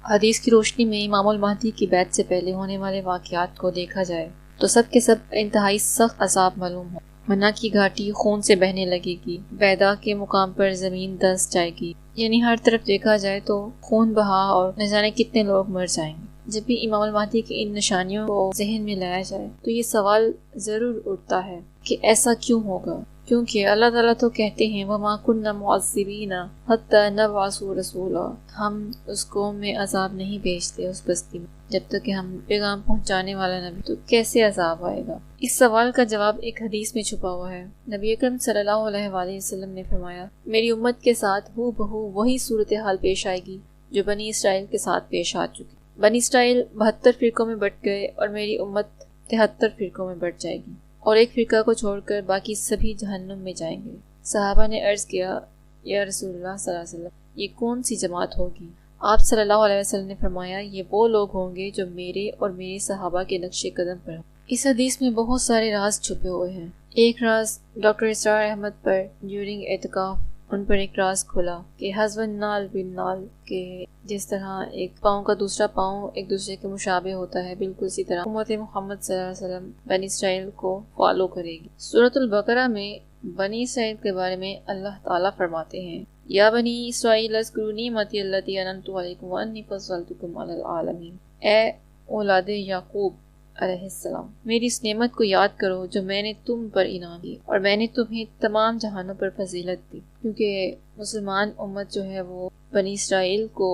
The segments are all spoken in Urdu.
حدیث کی روشنی میں امام المہدی کی بیعت سے پہلے ہونے والے واقعات کو دیکھا جائے تو سب کے سب انتہائی سخت عذاب معلوم ہو۔ منع کی گھاٹی خون سے بہنے لگے گی، بیدا کے مقام پر زمین دھنس جائے گی، یعنی ہر طرف دیکھا جائے تو خون بہا اور نہ جانے کتنے لوگ مر جائیں گے۔ جب بھی امام المہدی کی ان نشانیوں کو ذہن میں لایا جائے تو یہ سوال ضرور اٹھتا ہے کہ ایسا کیوں ہوگا، کیونکہ اللہ تعالیٰ تو کہتے ہیں وَمَا كُنَّا مُعَذِّبِينَ حَتَّى نَبْعَثَ رَسُولًا، ہم اس قوم میں عذاب نہیں بھیجتے، اس بستی میں، جب تک کہ ہم پیغام پہنچانے والا نبی، تو کیسے عذاب آئے گا؟ اس سوال کا جواب ایک حدیث میں چھپا ہوا ہے۔ نبی اکرم صلی اللہ علیہ وآلہ وسلم نے فرمایا، میری امت کے ساتھ ہو بہو وہی صورتحال پیش آئے گی جو بنی اسرائیل کے ساتھ پیش آ چکی۔ بنی اسرائیل 72 فرقوں میں بٹ گئے اور میری امت 73 فرقوں میں بٹ جائے گی، اور ایک فرقہ کو چھوڑ کر باقی سبھی جہنم میں جائیں گے۔ صحابہ نے عرض کیا، یا رسول اللہ صلی اللہ علیہ وسلم، یہ کون سی جماعت ہوگی؟ آپ صلی اللہ علیہ وسلم نے فرمایا، یہ وہ لوگ ہوں گے جو میرے اور میرے صحابہ کے نقش قدم پر ہوں۔ اس حدیث میں بہت سارے راز چھپے ہوئے ہیں۔ ایک راز ڈاکٹر اسرار احمد پر ڈیورنگ اعتکاف ان پر ایک راز کھلا کہ حسب نال بن نال، کہ جس طرح ایک پاؤں کا دوسرا پاؤں ایک دوسرے کے مشابہ ہوتا ہے، بالکل اسی طرح امت محمد صلی اللہ علیہ وسلم بنی اسرائیل کو فالو کرے گی۔ سورۃ البقرہ میں بنی اسرائیل کے بارے میں اللہ تعالیٰ فرماتے ہیں، یا بنی اسرائیل اذکروا نعمتی التی انعمت علیکم وانی فضلتکم علی العالمین، اے اولاد یعقوب علیہ السلام، میری اس نعمت کو یاد کرو جو میں نے تم پر انعام دی اور میں نے تمہیں تمام جہانوں پر فضیلت دی۔ کیونکہ مسلمان امت جو ہے وہ بنی اسرائیل کو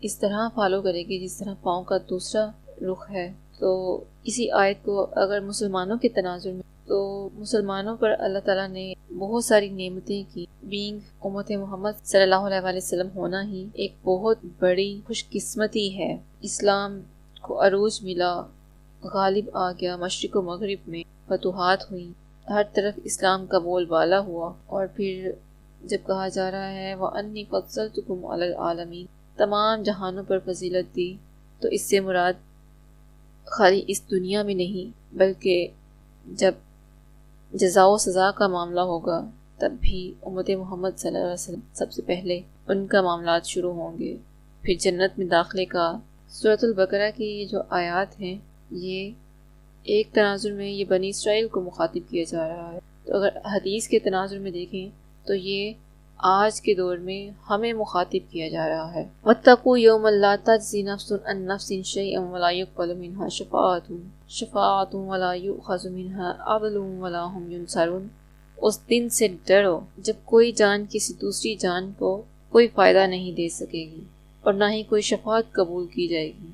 اس طرح فالو کرے گی جس طرح پاؤں کا دوسرا رخ ہے۔ تو اسی آیت کو اگر مسلمانوں کے تناظر میں، تو مسلمانوں پر اللہ تعالیٰ نے بہت ساری نعمتیں کی۔ بینگ امت محمد صلی اللہ علیہ وآلہ وسلم ہونا ہی ایک بہت بڑی خوش قسمتی ہے۔ اسلام کو عروج ملا، غالب آ گیا، مشرق و مغرب میں فتوحات ہوئیں، ہر طرف اسلام کا بول بالا ہوا، اور پھر جب کہا جا رہا ہے وَأَنِّي فَضَّلْتُكُمْ عَلَى الْعَالَمِينَ، تمام جہانوں پر فضیلت دی، تو اس سے مراد خالی اس دنیا میں نہیں بلکہ جب جزا و سزا کا معاملہ ہوگا تب بھی امت محمد صلی اللہ علیہ وسلم سب سے پہلے ان کا معاملات شروع ہوں گے، پھر جنت میں داخلے کا۔ سورۃ البقرہ کی یہ جو آیات ہیں، یہ ایک تناظر میں یہ بنی اسرائیل کو مخاطب کیا جا رہا ہے، تو اگر حدیث کے تناظر میں دیکھیں تو یہ آج کے دور میں ہمیں مخاطب کیا جا رہا ہے۔ وَاتَّقُوا يَوْمًا لَا تَجْزِي نَفْسٌ عَن نَفْسٍ شَيْئًا وَلَا يُقْبَلُ مِنْهَا شَفَاعَةٌ وَلَا يُؤْخَذُ مِنْهَا عَدْلٌ وَلَا هُمْ يُنصَرُونَ، اس دن سے ڈرو جب کوئی جان کسی دوسری جان کو کوئی فائدہ نہیں دے سکے گی، اور نہ ہی کوئی شفاعت قبول کی جائے گی،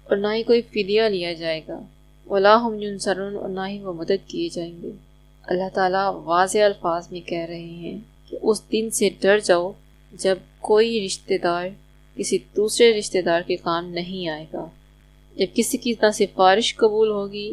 اور نہ ہی کوئی فدیہ لیا جائے گا، وَلَا هُمْ يُنصَرُونَ، اور نہ ہی وہ مدد کیے جائیں گے۔ اللہ تعالیٰ واضح الفاظ میں کہہ رہے ہیں کہ اس دن سے ڈر جاؤ جب کوئی رشتہ دار کسی دوسرے رشتہ دار کے کام نہیں آئے گا، جب کسی کی نہ سفارش قبول ہوگی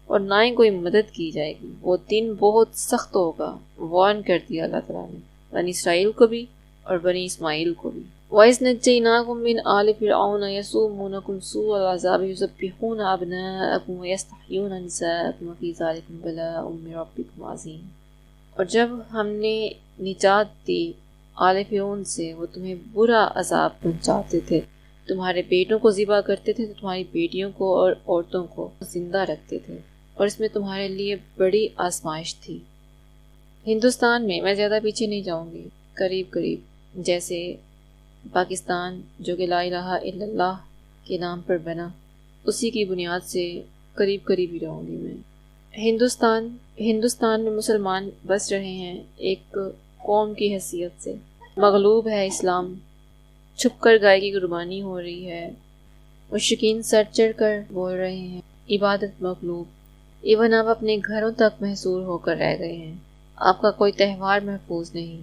اور نہ ہی کوئی مدد کی جائے گی۔ وہ دن بہت سخت ہوگا، وارن کر دیا اللہ تعالیٰ نے بنی اسرائیل کو بھی اور بنی اسماعیل کو بھی۔ وَإِذْ نَجَّيْنَاكُمْ مِنْ آلِ فِرْعَوْنَ يَسُومُونَكُمْ سُوءَ الْعَذَابِ يُذَبِّحُونَ أَبْنَاءَكُمْ وَيَسْتَحْيُونَ نِسَاءَكُمْ وَفِي ذَلِكُمْ بَلَاءٌ مِّن رَّبِّكُمْ عَظِيمٌ۔ اور جب ہم نے نجات دی آل فرعون سے، وہ تمہیں برا عذاب پہنچاتے تھے، تمہارے بیٹوں کو ذبح کرتے تھے تو تمہاری بیٹیوں کو اور عورتوں کو زندہ رکھتے تھے، اور اس میں تمہارے لیے بڑی آزمائش تھی۔ ہندوستان میں، میں زیادہ پیچھے نہیں جاؤں گی، قریب جیسے پاکستان جو کہ لا الہ الا اللہ کے نام پر بنا، اسی کی بنیاد سے قریب ہی رہوں گی میں۔ ہندوستان میں مسلمان بس رہے ہیں ایک قوم کی حیثیت سے، مغلوب ہے اسلام، چھپ کر گائے کی قربانی ہو رہی ہے، مشرکین سر چڑھ کر بول رہے ہیں، عبادت مغلوب، ایون آپ اپنے گھروں تک محصور ہو کر رہ گئے ہیں، آپ کا کوئی تہوار محفوظ نہیں۔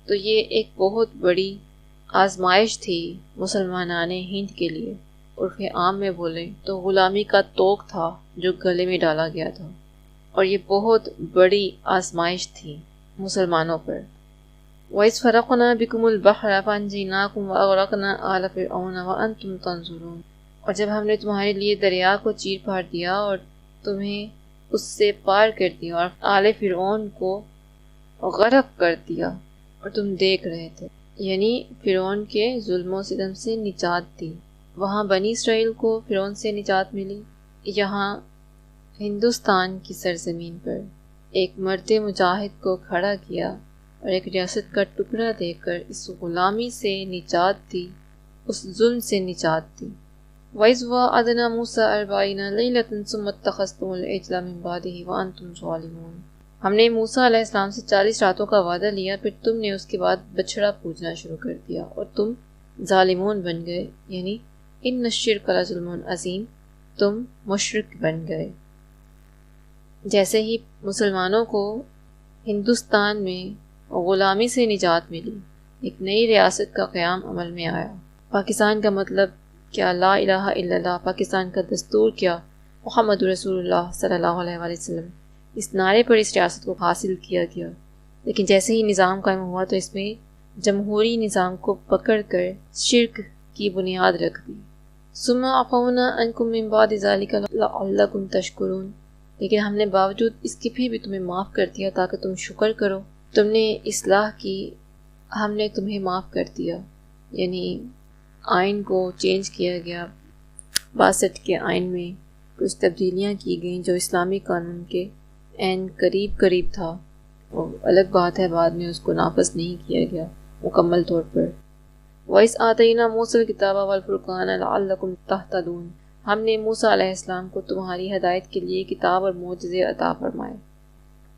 تو یہ ایک بہت بڑی آزمائش تھی مسلمانان ہند کے لیے، عرف عام میں بولیں تو غلامی کا طوق تھا جو گلے میں ڈالا گیا تھا، اور یہ بہت بڑی آزمائش تھی مسلمانوں پر۔ وَإِذْ فَرَقْنَا بِكُمُ الْبَحْرَ فَأَنْجَيْنَاكُمْ وَأَغْرَقْنَا آلَ فِرْعَوْنَ وَأَنْتُمْ تَنظُرُونَ، اور جب ہم نے تمہارے لیے دریا کو چیر پھاڑ دیا اور تمہیں اس سے پار کر دیا اور آل فرعون کو غرق کر دیا اور تم دیکھ رہے تھے، یعنی فرعون کے ظلم و ستم سے نجات دی۔ وہاں بنی اسرائیل کو فرعون سے نجات ملی۔ یہاں ہندوستان کی سرزمین پر ایک مرد مجاہد کو کھڑا کیا اور ایک ریاست کا ٹکڑا دے کر اس غلامی سے نجات دی، اس ظلم سے نجات دی۔ وَإِذْ وَعَدْنَا مُوسَىٰ 40 لَيْلَةً ثُمَّ اتَّخَذْتُمُ الْعِجْلَ مِن بَعْدِهِ وَأَنْتُمْ ظَالِمُونَ۔ ہم نے موسیٰ علیہ السلام سے 40 راتوں کا وعدہ لیا، پھر تم نے اس کے بعد بچھڑا پوجنا شروع کر دیا اور تم ظالمون بن گئے، یعنی ان الشرک لظلم عظیم، تم مشرک بن گئے۔ جیسے ہی مسلمانوں کو ہندوستان میں غلامی سے نجات ملی، ایک نئی ریاست کا قیام عمل میں آیا۔ پاکستان کا مطلب کیا؟ لا الہ الا اللہ۔ پاکستان کا دستور کیا؟ محمد رسول اللہ صلی اللہ علیہ وآلہ وسلم۔ اس نعرے پر اس ریاست کو حاصل کیا گیا، لیکن جیسے ہی نظام قائم ہوا تو اس میں جمہوری نظام کو پکڑ کر شرک کی بنیاد رکھ دی۔ ثم عفونا عنکم من بعد ذلک لعلکم تشکرون۔ لیکن ہم نے باوجود اس کے بھی تمہیں معاف کر دیا تاکہ تم شکر کرو۔ تم نے اصلاح کی، ہم نے تمہیں معاف کر دیا، یعنی آئین کو چینج کیا گیا۔ 62 کے آئین میں کچھ تبدیلیاں کی گئیں جو اسلامی قانون کے عین قریب تھا، اور الگ بات ہے بعد میں اس کو نافذ نہیں کیا گیا مکمل طور پر۔ وَإِذْ آتَيْنَا مُوسَى الْكِتَابَ وَالْفُرْقَانَ لَعَلَّكُمْ تَهْتَدُونَ۔ ہم نے موسیٰ علیہ السلام کو تمہاری ہدایت کے لیے کتاب اور معجزے عطا فرمائے۔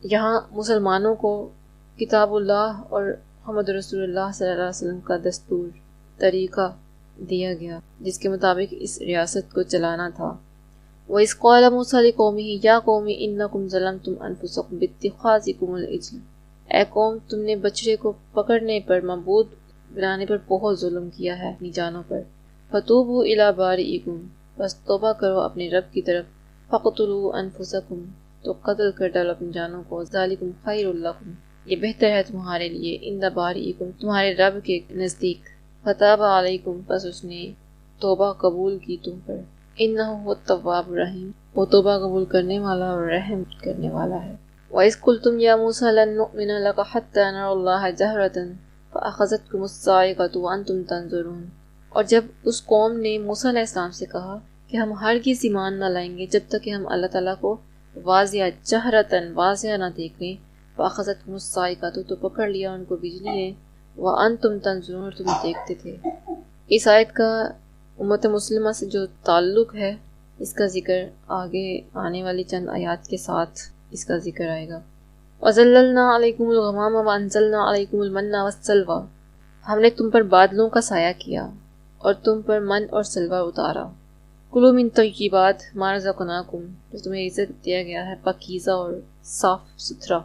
یہاں مسلمانوں کو کتاب اللہ اور محمد رسول اللہ صلی اللہ علیہ وسلم کا دستور، طریقہ دیا گیا جس کے مطابق اس ریاست کو چلانا تھا۔ وَإِذْ قَالَ مُوسَىٰ لِقَوْمِهِ يَا قَوْمِ إِنَّكُمْ ظَلَمْتُمْ أَنفُسَكُمْ بِاتِّخَاذِكُمُ الْعِجْلَ۔ اے قوم، تم نے بچڑے کو پکڑنے پر، معبود بنانے پر بہت ظلم کیا ہے اپنی جانوں پر۔ فَتُوبُوا إِلَىٰ بَارِئِكُمْ، بس توبہ کرو اپنے رب کی طرف۔ فَاقْتُلُوا أَنفُسَكُمْ، تو قتل کر ڈالو اپنی جانوں کو۔ ذَلِكُمْ خَيْرٌ لَكُمْ، یہ بہتر ہے تمہارے لیے، عِندَ بَارِئِكُمْ، تمہارے رب کے نزدیک۔ فَتَابَ عَلَيْكُمْ، بس اس نے توبہ قبول کی تم پر۔ إِنَّهُ هُوَ التَّوَّابُ الرَّحِيمُ، وہ توبہ قبول کرنے والا اور رحم کرنے والا ہے۔ وَإِذْ قُلْتُمْ يَا مُوسَىٰ لَن نُّؤْمِنَ لَكَ حَتَّىٰ نَرَى اللَّهَ جَهْرَةً فَأَخَذَتْكُمُ الصَّاعِقَةُ وَأَنْتُمْ تَنظُرُونَ۔ اور جب اس قوم نے موسیٰ علیہ السلام سے کہا کہ ہم ہرگز ایمان نہ لائیں گے جب تک کہ ہم اللہ تعالیٰ کو واضح جہرتاً واضح نہ دیکھ لیں، فَأَخَذَتْكُمُ الصَّاعِقَةُ تو پکڑ لیا ان کو بجلی نے، وَأَنْتُمْ تَنظُرُونَ، اور تم دیکھتے تھے۔ اس آیت کا امت مسلمہ سے جو تعلق ہے اس کا ذکر آگے آنے والی چند آیات کے ساتھ اس کا ذکر آئے گا۔ وَظَلَّلْنَا عَلَيْكُمُ الْغَمَامَ وَأَنزَلْنَا عَلَيْكُمُ الْمَنَّ وَالسَّلْوَىٰ، ہم نے تم پر بادلوں کا سایہ کیا اور تم پر من اور سلوہ اتارا۔ کُلُوا مِن طَیِّبَاتِ مَا رَزَقْنَاکُم، جو تمہیں عزت دیا گیا ہے پاکیزہ اور صاف ستھرا،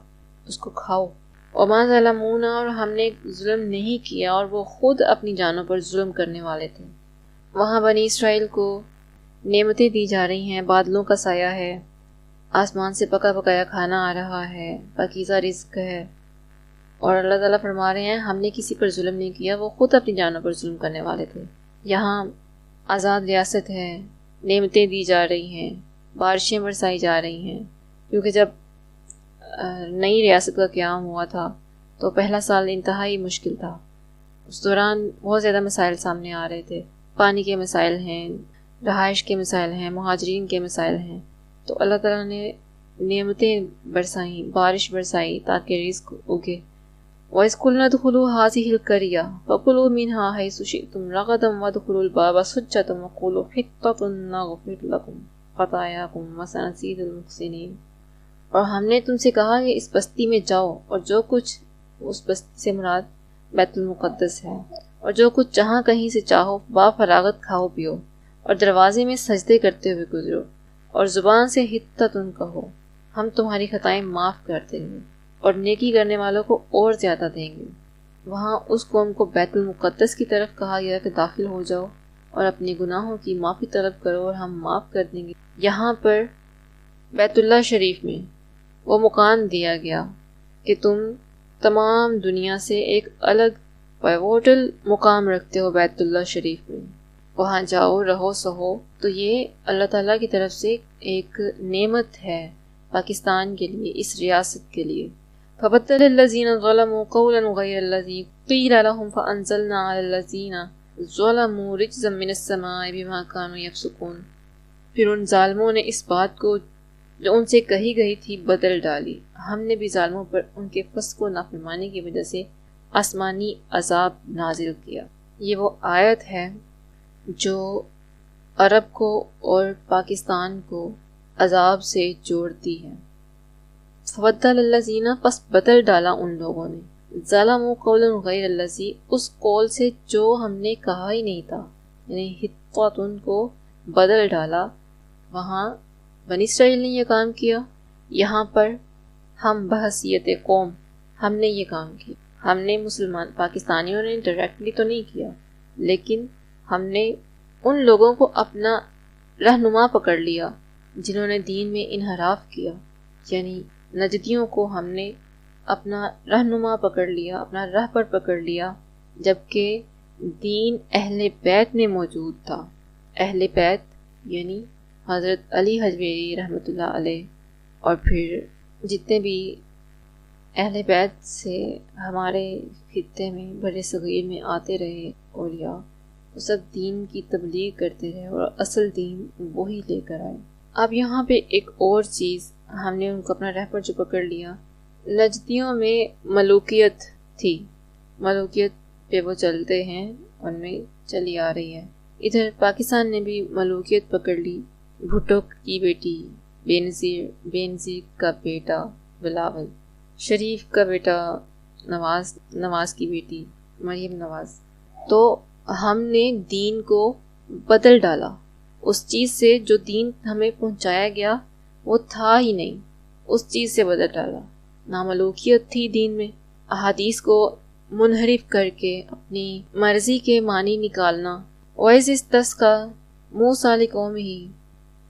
اس کو کھاؤ۔ وَمَا ظَلَمُونَا، اور ہم نے ظلم نہیں کیا اور وہ خود اپنی جانوں پر ظلم کرنے والے تھے۔ وہاں بنی اسرائیل کو نعمتیں دی جا رہی ہیں، بادلوں کا سایہ ہے، آسمان سے پکا پکایا کھانا آ رہا ہے، پاکیزہ رزق ہے، اور اللہ تعالیٰ فرما رہے ہیں ہم نے کسی پر ظلم نہیں کیا، وہ خود اپنی جانوں پر ظلم کرنے والے تھے۔ یہاں آزاد ریاست ہے، نعمتیں دی جا رہی ہیں، بارشیں برسائی جا رہی ہیں، کیونکہ جب نئی ریاست کا قیام ہوا تھا تو پہلا سال انتہائی مشکل تھا۔ اس دوران بہت زیادہ مسائل سامنے آ رہے تھے، پانی کے مسائل ہیں، رہائش کے مسائل ہیں، مہاجرین کے مسائل ہیں، تو اللہ تعالیٰ نے نعمتیں برسائیں، بارش برسائی تاکہ رزق اگے۔ وَإِذْ قُلْنَا ادْخُلُوا هَٰذِهِ الْقَرْيَةَ فَكُلُوا مِنْهَا حَيْثُ شِئْتُمْ رَغَدًا وَادْخُلُوا الْبَابَ سُجَّدًا وَقُولُوا حِطَّةٌ نَّغْفِرْ لَكُمْ خَطَايَاكُمْ وَسَنَزِيدُ الْمُحْسِنِينَ۔ اور ہم نے تم سے کہا کہ اس بستی میں جاؤ، اور جو کچھ، اس بستی سے مراد بیت المقدس ہے، اور جو کچھ جہاں کہیں سے چاہو با فراغت کھاؤ پیو، اور دروازے میں سجدے کرتے ہوئے گزرو، اور زبان سے حطتن کہو، ہم تمہاری خطائیں معاف کر دیں گے اور نیکی کرنے والوں کو اور زیادہ دیں گے۔ وہاں اس قوم کو بیت المقدس کی طرف کہا گیا کہ داخل ہو جاؤ اور اپنے گناہوں کی معافی طلب کرو اور ہم معاف کر دیں گے۔ یہاں پر بیت اللہ شریف میں وہ مکان دیا گیا کہ تم تمام دنیا سے ایک الگ پیوٹل مقام رکھتے ہو بیت اللہ شریف میں، وہاں جاؤ رہو سہو۔ تو یہ اللہ تعالیٰ کی طرف سے ایک نعمت ہے پاکستان کے لیے، اس ریاست کے لیے۔ فَبَدَّلَ الَّذِينَ ظَلَمُوا قَوْلًا غَيْرَ الَّذِي قِيلَ لَهُمْ فَأَنزَلْنَا عَلَى الَّذِينَ ظلموا رجزا من السماء بما كانوا يفسقون، پھر ان ظالموں نے اس بات کو جو ان سے کہی گئی تھی بدل ڈالی، ہم نے بھی ظالموں پر ان کے فسق و نافرمانی کی وجہ سے آسمانی عذاب نازل کیا۔ یہ وہ آیت ہے جو عرب کو اور پاکستان کو عذاب سے جوڑتی ہے۔ فبدل الذین، پس بدل ڈالا ان لوگوں نے، ظلموا قولا غیر الذی، اس قول سے جو ہم نے کہا ہی نہیں تھا، یعنی حطۃ کو بدل ڈالا۔ وہاں بنی اسرائیل نے یہ کام کیا، یہاں پر ہم بحیثیت قوم ہم نے یہ کام کیا۔ ہم نے مسلمان پاکستانیوں نے ڈائریکٹلی تو نہیں کیا، لیکن ہم نے ان لوگوں کو اپنا رہنما پکڑ لیا جنہوں نے دین میں انحراف کیا، یعنی نجدیوں کو ہم نے اپنا رہنما پکڑ لیا، اپنا رہبر پکڑ لیا، جبکہ دین اہل بیت میں موجود تھا۔ اہل بیت یعنی حضرت علی حجویری رحمۃ اللہ علیہ، اور پھر جتنے بھی اہل بیت سے ہمارے خطے میں بڑے صغیر میں آتے رہے اولیاء، وہ سب دین کی تبلیغ کرتے رہے اور اصل دین وہی لے کر آئے۔ اب یہاں پہ ایک اور چیز، ہم نے ان کو اپنا رہبر جو پکڑ لیا، نجدیوں میں ملوکیت تھی، ملوکیت پہ وہ چلتے ہیں، ان میں چلی آ رہی ہے۔ ادھر پاکستان نے بھی ملوکیت پکڑ لی، بھٹو کی بیٹی بینظیر کا بیٹا بلاول، شریف کا بیٹا نواز کی بیٹی مریم نواز۔ تو ہم نے دین کو بدل ڈالا، اس چیز سے جو دین ہمیں پہنچایا گیا وہ تھا ہی نہیں، اس چیز سے بدل ڈالا۔ ناملوکیت تھی دین میں، احادیث کو منحرف کر کے اپنی مرضی کے معنی نکالنا۔ وَإِذِ اسْتَسْقَىٰ مُوسَىٰ لِقَوْمِهِ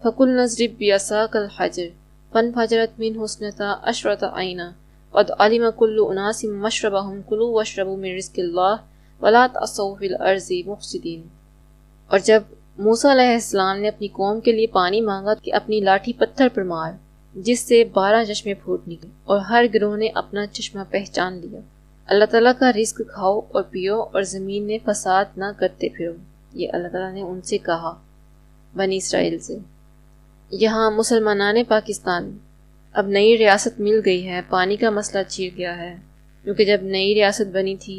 فَقُلْنَا اضْرِب بِّعَصَاكَ الْحَجَرَ فَانْفَجَرَتْ مِنْهُ اثْنَتَا عَشْرَةَ عَيْنًا قَدْ عَلِمَ كُلُّ أُنَاسٍ مَّشْرَبَهُمْ كُلُوا وَاشْرَبُوا مِن رِّزْقِ اللَّهِ وَلَا تَعْثَوْا فِي الْأَرْضِ مُفْسِدِينَ۔ اور جب موسیٰ علیہ السلام نے اپنی قوم کے لیے پانی مانگا کہ اپنی لاٹھی پتھر پر مار، جس سے 12 چشمے پھوٹ نکلے، اور ہر گروہ نے اپنا چشمہ پہچان لیا۔ اللہ تعالیٰ کا رزق کھاؤ اور پیو اور زمین میں فساد نہ کرتے پھرو، یہ اللہ تعالیٰ نے ان سے کہا، بنی اسرائیل سے۔ یہاں مسلمانان پاکستان، اب نئی ریاست مل گئی ہے، پانی کا مسئلہ چھڑ گیا ہے، کیونکہ جب نئی ریاست بنی تھی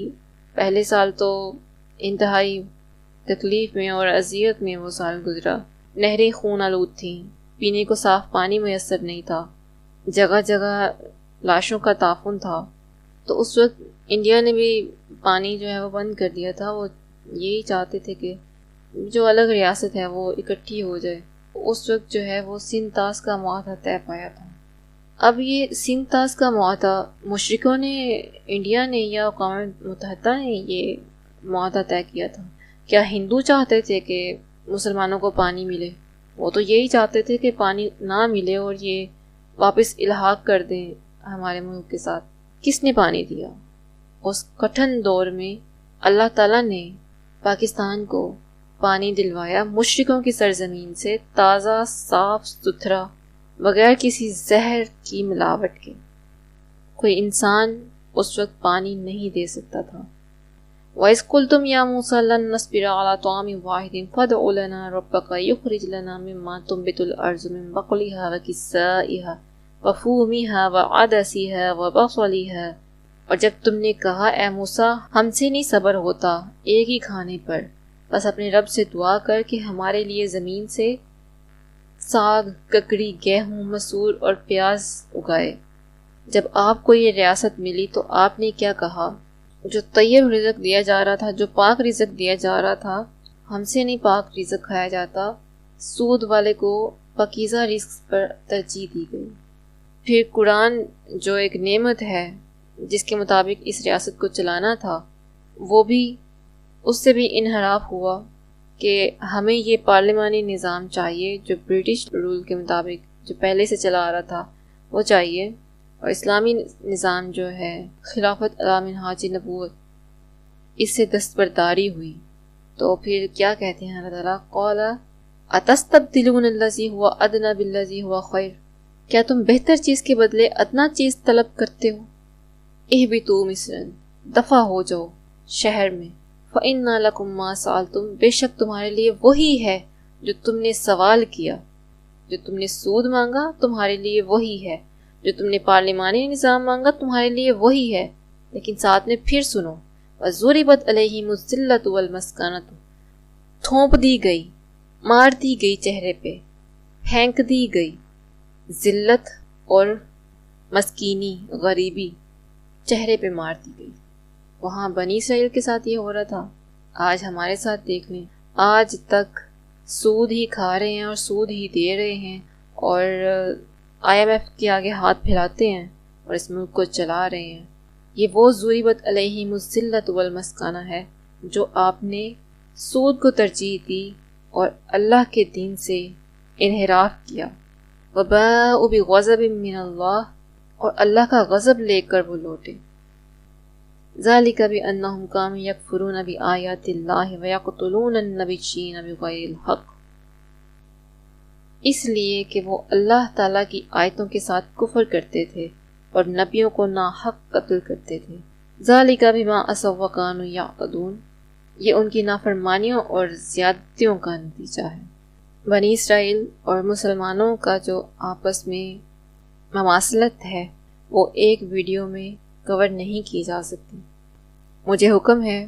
پہلے سال تو انتہائی تکلیف میں اور اذیت میں وہ سال گزرا، نہریں خون آلود تھیں، پینے کو صاف پانی میسر نہیں تھا، جگہ جگہ لاشوں کا تعفن تھا۔ تو اس وقت انڈیا نے بھی پانی جو ہے وہ بند کر دیا تھا، وہ یہی چاہتے تھے کہ جو الگ ریاست ہے وہ اکٹھی ہو جائے۔ اس وقت جو ہے وہ سندھ طاس کا معاہدہ طے پایا تھا۔ اب یہ سندھ طاس کا معاہدہ مشرکوں نے، انڈیا نے یا اقوام متحدہ نے یہ معاہدہ طے کیا تھا؟ کیا ہندو چاہتے تھے کہ مسلمانوں کو پانی ملے؟ وہ تو یہی چاہتے تھے کہ پانی نہ ملے اور یہ واپس الحاق کر دیں ہمارے ملک کے ساتھ۔ کس نے پانی دیا؟ اس کٹھن دور میں اللہ تعالیٰ نے پاکستان کو پانی دلوایا، مشرکوں کی سرزمین سے، تازہ صاف ستھرا، بغیر کسی زہر کی ملاوٹ کے۔ کوئی انسان اس وقت پانی نہیں دے سکتا تھا۔ وَإِذْ قُلْتُمْ يَا مُوسَىٰ لَن نَّصْبِرَ عَلَىٰ طَعَامٍ وَاحِدٍ فَادْعُ لَنَا رَبَّكَ يُخْرِجْ لَنَا مِمَّا تُنبِتُ الْأَرْضُ مِن بَقْلِهَا وَكِسَّائِهَا وَفُومِهَا وَعَدَسِهَا وَبَصَلِهَا۔ اور جب تم نے کہا اے موسیٰ ہم سے نہیں صبر ہوتا ایک ہی کھانے پر، بس اپنے رب سے دعا کر کہ ہمارے لیے زمین سے ساگ، ککڑی، گیہوں، مسور اور پیاز اگائے۔ جب آپ کو یہ ریاست ملی تو آپ نے کیا کہا؟ جو طیب رزق دیا جا رہا تھا، جو پاک رزق دیا جا رہا تھا، ہم سے نہیں پاک رزق کھایا جاتا، سود والے کو پاکیزہ رزق پر ترجیح دی گئی۔ پھر قرآن جو ایک نعمت ہے جس کے مطابق اس ریاست کو چلانا تھا، وہ بھی اس سے بھی انحراف ہوا کہ ہمیں یہ پارلیمانی نظام چاہیے جو برٹش رول کے مطابق جو پہلے سے چلا آ رہا تھا وہ چاہیے، اور اسلامی نظام جو ہے خلافت علی منہاج نبوت، اس سے دستبرداری ہوئی۔ تو پھر کیا کہتے ہیں اللہ تعالیٰ؟ قال اتستبدلون الذی هو ادنی بالذی هو خیر، کیا تم بہتر چیز کے بدلے ادنا چیز طلب کرتے ہو؟ اہبطوا مصرا، دفع ہو جاؤ شہر میں، فَإِنَّ لَكُمْ مَا سَأَلْتُمْ، بے شک تمہارے لیے وہی ہے جو تم نے سوال کیا، جو تم نے سود مانگا تمہارے لیے وہی ہے، جو تم نے پارلیمانی نظام مانگا تمہارے لیے وہی ہے۔ لیکن ساتھ میں پھر سنو، وَضُرِبَتْ عَلَيْهِمُ الذِّلَّةُ وَالْمَسْكَنَةُ، تھونپ دی گئی، مار دی گئی چہرے پہ، پھینک دی گئی ذلت اور مسکینی، غریبی چہرے پہ مار دی گئی۔ وہاں بنی اسرائیل کے ساتھ یہ ہو رہا تھا، آج ہمارے ساتھ دیکھ لیں، آج تک سود ہی کھا رہے ہیں اور سود ہی دے رہے ہیں، اور IMF کے آگے ہاتھ پھیلاتے ہیں اور اس ملک کو چلا رہے ہیں۔ یہ وہ ضُرِبَتْ عَلَيْهِمُ الذِّلَّةُ وَالْمَسْكَنَةُ ہے جو آپ نے سود کو ترجیح دی اور اللہ کے دین سے انحراف کیا۔ وَبَاءُوا بِغَضَبٍ مِّنَ اللَّهِ، اور اللہ کا غضب لے کر وہ لوٹے۔ ذَلِكَ بِأَنَّهُمْ كَانُوا يَكْفُرُونَ بِآيَاتِ اللَّهِ وَيَقْتُلُونَ النَّبِيِّينَ بِغَيْرِ الْحَقِّ، اس لیے کہ وہ اللہ تعالیٰ کی آیتوں کے ساتھ کفر کرتے تھے اور نبیوں کو ناحق قتل کرتے تھے۔ ذَلِكَ بِمَا عَصَوا وَكَانُوا يَعْتَدُونَ، یہ ان کی نافرمانیوں اور زیادتیوں کا نتیجہ ہے۔ بنی اسرائیل اور مسلمانوں کا جو آپس میں مماثلت ہے وہ ایک ویڈیو میں کور نہیں کی جا سکتی۔ مجھے حکم ہے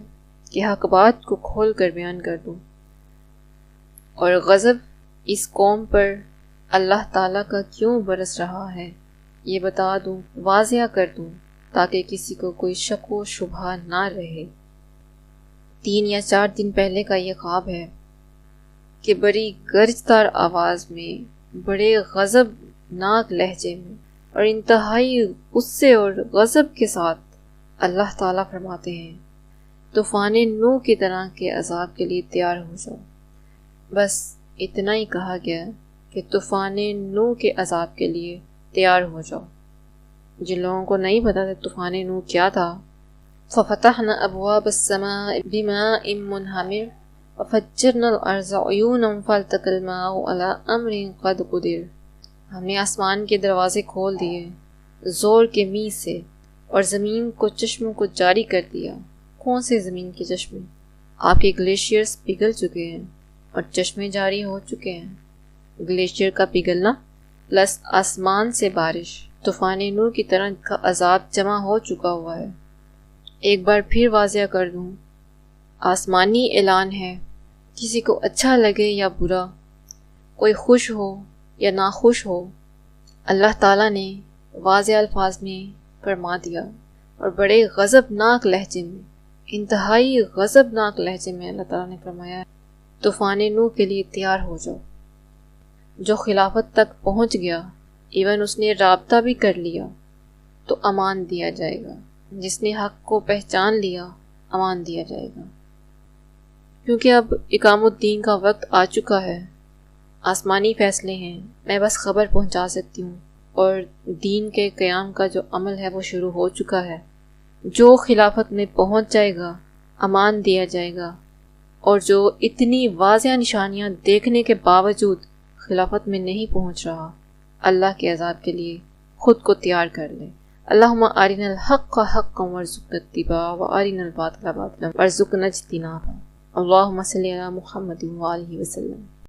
کہ حق بات کو کھول کر بیان کر دوں اور غضب اس قوم پر اللہ تعالیٰ کا کیوں برس رہا ہے یہ بتا دوں، واضح کر دوں، تاکہ کسی کو کوئی شک و شبہ نہ رہے۔ 3 یا 4 دن پہلے کا یہ خواب ہے کہ بڑی گرجدار آواز میں، بڑے غضب ناک لہجے میں اور انتہائی غصے اور غضب کے ساتھ اللہ تعالیٰ فرماتے ہیں، طوفان نوح کی طرح کے عذاب کے لیے تیار ہو جاؤ۔ بس اتنا ہی کہا گیا کہ طوفان نوح کے عذاب کے لیے تیار ہو جاؤ۔ جن لوگوں کو نہیں پتا تھا طوفان نوح کیا تھا، فَفَتَحْنَا أَبْوَابَ السَّمَاءِ بِمَاءٍ مُنْهَمِرٍ وَفَجَّرْنَا الْأَرْضَ عُيُونًا فَالْتَقَى الْمَاءُ عَلَىٰ أَمْرٍ قَدْ قُدِرَ، ہم نے آسمان کے دروازے کھول دیے زور کے می سے اور زمین کو چشموں کو جاری کر دیا۔ کون سے زمین کے چشمے؟ آپ کے گلیشیئرز پگھل چکے ہیں اور چشمے جاری ہو چکے ہیں۔ گلیشیئر کا پگھلنا پلس آسمان سے بارش، طوفان نوح کی طرح کا عذاب جمع ہو چکا ہوا ہے۔ ایک بار پھر واضح کر دوں، آسمانی اعلان ہے، کسی کو اچھا لگے یا برا، کوئی خوش ہو یا ناخوش ہو، اللہ تعالیٰ نے واضح الفاظ میں فرما دیا اور بڑے غضبناک لہجے میں، انتہائی غضبناک لہجے میں اللہ تعالیٰ نے فرمایا ہے، طوفان نوح کے لیے تیار ہو جاؤ۔ جو خلافت تک پہنچ گیا، ایون اس نے رابطہ بھی کر لیا، تو امان دیا جائے گا۔ جس نے حق کو پہچان لیا، امان دیا جائے گا، کیونکہ اب اقام الدین کا وقت آ چکا ہے۔ آسمانی فیصلے ہیں، میں بس خبر پہنچا سکتی ہوں، اور دین کے قیام کا جو عمل ہے وہ شروع ہو چکا ہے۔ جو خلافت میں پہنچ جائے گا، امان دیا جائے گا، اور جو اتنی واضح نشانیاں دیکھنے کے باوجود خلافت میں نہیں پہنچ رہا، اللہ کے عذاب کے لیے خود کو تیار کر لے۔ اللہم ارنا الحق حقا وارزقنا اتباعہ وارنا الباطل باطلا وارزقنا اجتنابہ۔ اللہم صلی علی محمد وآلہ وسلم۔